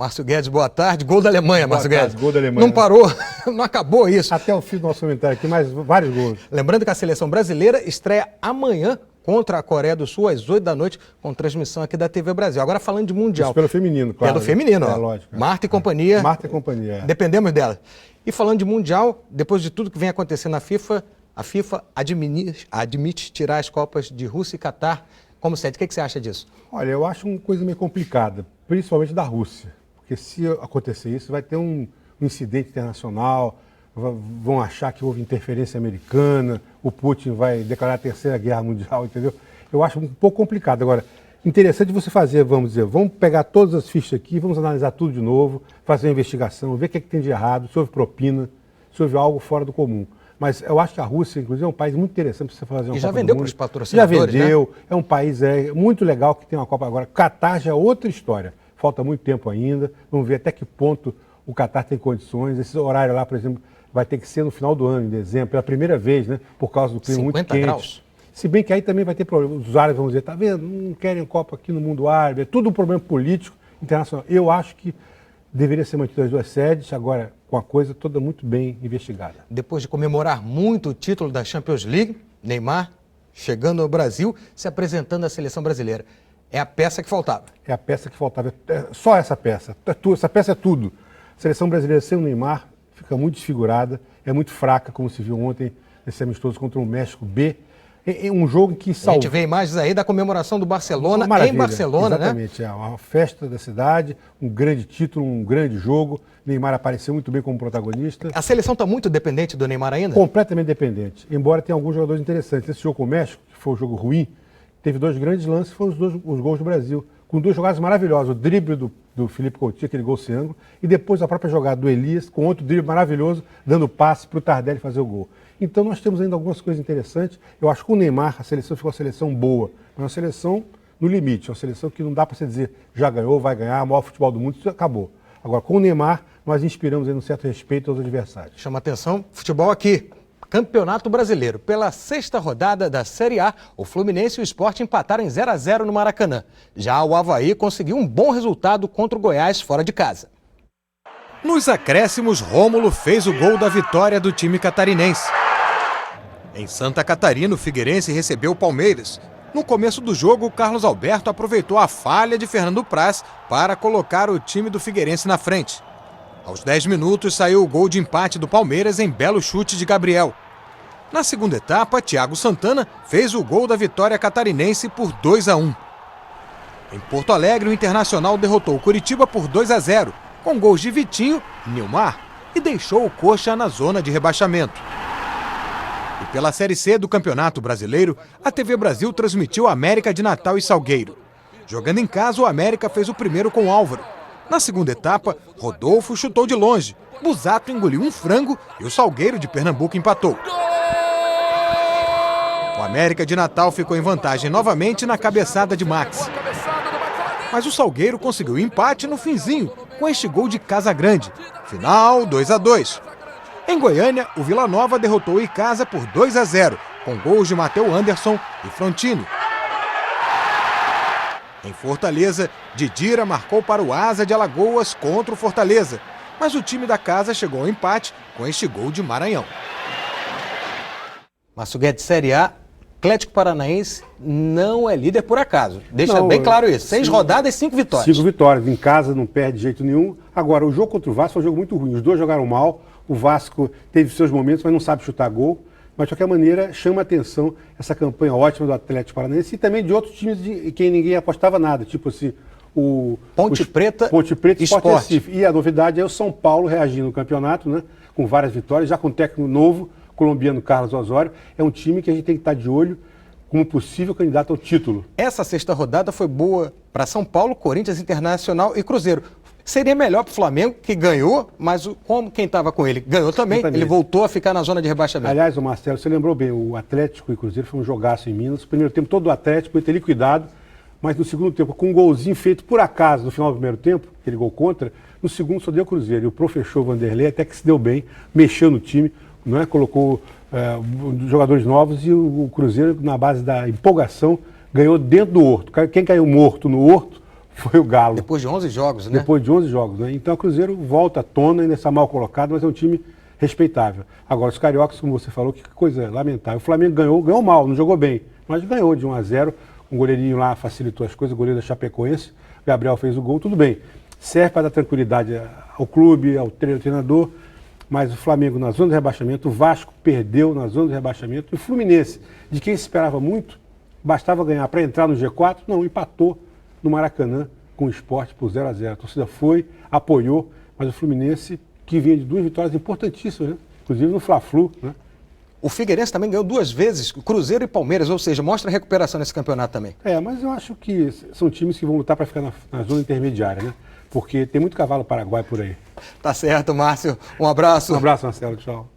Márcio Guedes, boa tarde. Gol da Alemanha, Márcio Guedes. Gol da Alemanha. Não parou, não acabou isso. Até o fim do nosso comentário aqui, mais vários gols. Lembrando que a seleção brasileira estreia amanhã contra a Coreia do Sul, às 8 da noite, com transmissão aqui da TV Brasil. Agora falando de Mundial. Isso pelo feminino, claro. Pelo feminino, ó. Lógico. Marta e companhia. Marta e companhia. Dependemos dela. E falando de Mundial, depois de tudo que vem acontecendo na FIFA, a FIFA admite tirar as Copas de Rússia e Catar como sede. O que você acha disso? Olha, eu acho uma coisa meio complicada, principalmente da Rússia. Porque se acontecer isso, vai ter um incidente internacional, vão achar que houve interferência americana, o Putin vai declarar a Terceira Guerra Mundial, entendeu? Eu acho um pouco complicado. Agora, interessante você fazer, vamos pegar todas as fichas aqui, vamos analisar tudo de novo, fazer uma investigação, ver o que é que tem de errado, se houve propina, se houve algo fora do comum. Mas eu acho que a Rússia, inclusive, é um país muito interessante para você fazer uma Copa. E já vendeu para os patrocinadores, já vendeu, né? É um país muito legal que tem uma Copa agora. Catar já é outra história. Falta muito tempo ainda. Vamos ver até que ponto o Catar tem condições. Esse horário lá, por exemplo, vai ter que ser no final do ano, em dezembro, pela primeira vez, né? Por causa do clima muito quente. 50 graus. Se bem que aí também vai ter problema. Os árabes vão dizer, tá vendo? Não querem Copa aqui no mundo árabe. É tudo um problema político, internacional. Eu acho que deveria ser mantido as duas sedes, agora com a coisa toda muito bem investigada. Depois de comemorar muito o título da Champions League, Neymar chegando ao Brasil, se apresentando à seleção brasileira. É a peça que faltava. É a peça que faltava. É só essa peça. Essa peça é tudo. A seleção brasileira sem o Neymar fica muito desfigurada, é muito fraca, como se viu ontem nesse amistoso contra o México B. É um jogo que salvou. A gente vê imagens aí da comemoração do Barcelona em Barcelona, exatamente, né? É uma festa da cidade, um grande título, um grande jogo. Neymar apareceu muito bem como protagonista. A seleção está muito dependente do Neymar ainda? Completamente dependente, embora tenha alguns jogadores interessantes. Esse jogo com o México, que foi um jogo ruim, teve dois grandes lances, foram os gols do Brasil, com duas jogadas maravilhosas. O drible do Felipe Coutinho, aquele gol sem ângulo, e depois a própria jogada do Elias, com outro drible maravilhoso, dando passe para o Tardelli fazer o gol. Então nós temos ainda algumas coisas interessantes. Eu acho que com o Neymar a seleção ficou uma seleção boa, mas uma seleção no limite, uma seleção que não dá para você dizer já ganhou, vai ganhar, o maior futebol do mundo, isso acabou. Agora, com o Neymar, nós inspiramos aí um certo respeito aos adversários. Chama atenção, futebol aqui. Campeonato Brasileiro. Pela sexta rodada da Série A, o Fluminense e o Sport empataram em 0-0 no Maracanã. Já o Avaí conseguiu um bom resultado contra o Goiás fora de casa. Nos acréscimos, Rômulo fez o gol da vitória do time catarinense. Em Santa Catarina, o Figueirense recebeu o Palmeiras. No começo do jogo, o Carlos Alberto aproveitou a falha de Fernando Praz para colocar o time do Figueirense na frente. Aos 10 minutos, saiu o gol de empate do Palmeiras em belo chute de Gabriel. Na segunda etapa, Thiago Santana fez o gol da vitória catarinense por 2-1. Em Porto Alegre, o Internacional derrotou o Curitiba por 2-0, com gols de Vitinho e Nilmar, e deixou o Coxa na zona de rebaixamento. E pela Série C do Campeonato Brasileiro, a TV Brasil transmitiu América de Natal e Salgueiro. Jogando em casa, o América fez o primeiro com Álvaro. Na segunda etapa, Rodolfo chutou de longe, Busato engoliu um frango e o Salgueiro de Pernambuco empatou. O América de Natal ficou em vantagem novamente na cabeçada de Max. Mas o Salgueiro conseguiu empate no finzinho, com este gol de Casagrande. Final 2-2. Em Goiânia, o Vila Nova derrotou o Icasa por 2-0, com gols de Matheus Anderson e Frontini. Em Fortaleza, Didira marcou para o Asa de Alagoas contra o Fortaleza, mas o time da casa chegou ao empate com este gol de Maranhão. Márcio Guedes, Série A, Atlético Paranaense não é líder por acaso. Deixa bem claro isso. 6 rodadas e 5 vitórias. 5 vitórias. Em casa não perde de jeito nenhum. Agora, o jogo contra o Vasco foi um jogo muito ruim. Os dois jogaram mal. O Vasco teve seus momentos, mas não sabe chutar gol. Mas, de qualquer maneira, chama a atenção essa campanha ótima do Atlético Paranaense e também de outros times de quem ninguém apostava nada. Tipo assim, Ponte Preta e Sport Recife. E a novidade é o São Paulo reagindo no campeonato, né, com várias vitórias, já com técnico novo, colombiano Carlos Osório. É um time que a gente tem que estar de olho como possível candidato ao título. Essa sexta rodada foi boa para São Paulo, Corinthians, Internacional e Cruzeiro. Seria melhor para o Flamengo, que ganhou, mas como quem estava com ele ganhou também, ele voltou a ficar na zona de rebaixamento. Aliás, o Marcelo, você lembrou bem, o Atlético e Cruzeiro foi um jogaço em Minas. O primeiro tempo todo o Atlético foi ter liquidado, mas no segundo tempo, com um golzinho feito por acaso no final do primeiro tempo, aquele gol contra, no segundo só deu o Cruzeiro. E o professor Vanderlei até que se deu bem, mexeu no time, não é? Colocou jogadores novos e o Cruzeiro, na base da empolgação, ganhou dentro do Horto. Quem caiu morto no Horto foi o Galo. Depois de 11 jogos, né? Depois de 11 jogos, né? Então o Cruzeiro volta à tona, ainda está mal colocado, mas é um time respeitável. Agora, os cariocas, como você falou, que coisa lamentável. O Flamengo ganhou mal, não jogou bem, mas ganhou de 1-0. Um goleirinho lá facilitou as coisas, o goleiro da Chapecoense, o Gabriel fez o gol, tudo bem. Serve para dar tranquilidade ao clube, ao treinador, mas o Flamengo na zona de rebaixamento, o Vasco perdeu na zona de rebaixamento, e o Fluminense, de quem se esperava muito, bastava ganhar para entrar no G4, não, empatou no Maracanã com o Sport por 0-0. A torcida foi, apoiou, mas o Fluminense, que vinha de 2 vitórias importantíssimas, né? Inclusive no Fla-Flu, né? O Figueirense também ganhou 2 vezes, Cruzeiro e Palmeiras, ou seja, mostra a recuperação nesse campeonato também. Mas eu acho que são times que vão lutar para ficar na zona intermediária, né? Porque tem muito cavalo paraguai por aí. Tá certo, Márcio. Um abraço. Um abraço, Marcelo. Tchau.